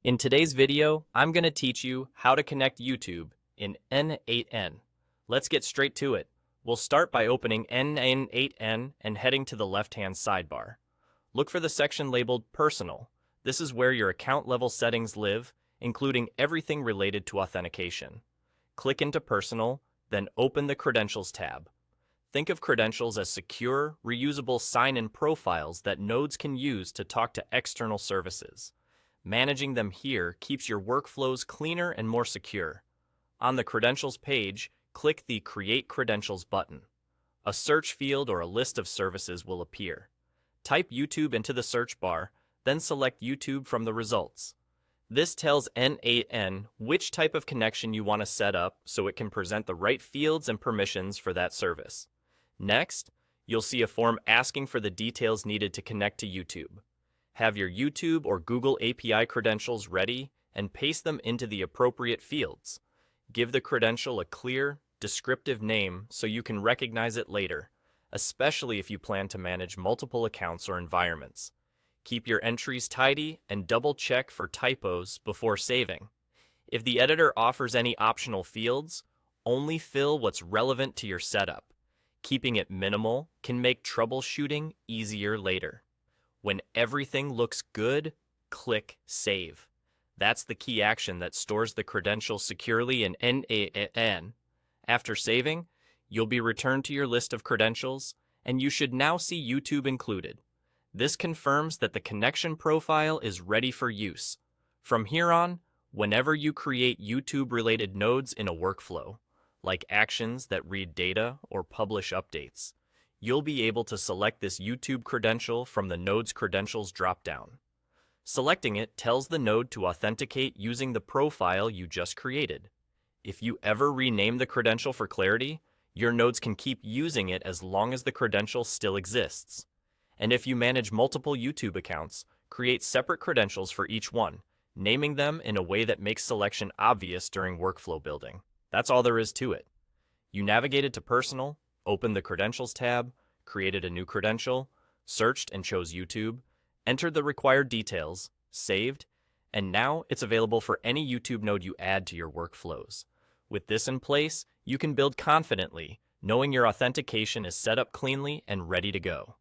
In today's video, I'm going to teach you how to connect YouTube in n8n. Let's get straight to it. We'll start by opening n8n and heading to the left-hand sidebar. Look for the section labeled Personal. This is where your account level settings live, including everything related to authentication. Click into Personal, then open the Credentials tab. Think of credentials as secure, reusable sign-in profiles that nodes can use to talk to external services. Managing them here keeps your workflows cleaner and more secure. On the Credentials page, click the Create Credentials button. A search field or a list of services will appear. Type YouTube into the search bar, then select YouTube from the results. This tells n8n which type of connection you want to set up so it can present the right fields and permissions for that service. Next, you'll see a form asking for the details needed to connect to YouTube. Have your YouTube or Google API credentials ready and paste them into the appropriate fields. Give the credential a clear, descriptive name so you can recognize it later, especially if you plan to manage multiple accounts or environments. Keep your entries tidy and double-check for typos before saving. If the editor offers any optional fields, only fill what's relevant to your setup. Keeping it minimal can make troubleshooting easier later. When everything looks good, click Save. That's the key action that stores the credentials securely in n8n. After saving, you'll be returned to your list of credentials, and you should now see YouTube included. This confirms that the connection profile is ready for use. From here on, whenever you create YouTube-related nodes in a workflow, like actions that read data or publish updates, you'll be able to select this YouTube credential from the node's credentials dropdown. Selecting it tells the node to authenticate using the profile you just created. If you ever rename the credential for clarity, your nodes can keep using it as long as the credential still exists. And if you manage multiple YouTube accounts, create separate credentials for each one, naming them in a way that makes selection obvious during workflow building. That's all there is to it. You navigated to Personal, opened the Credentials tab, created a new credential, searched and chose YouTube, entered the required details, saved, and now it's available for any YouTube node you add to your workflows. With this in place, you can build confidently, knowing your authentication is set up cleanly and ready to go.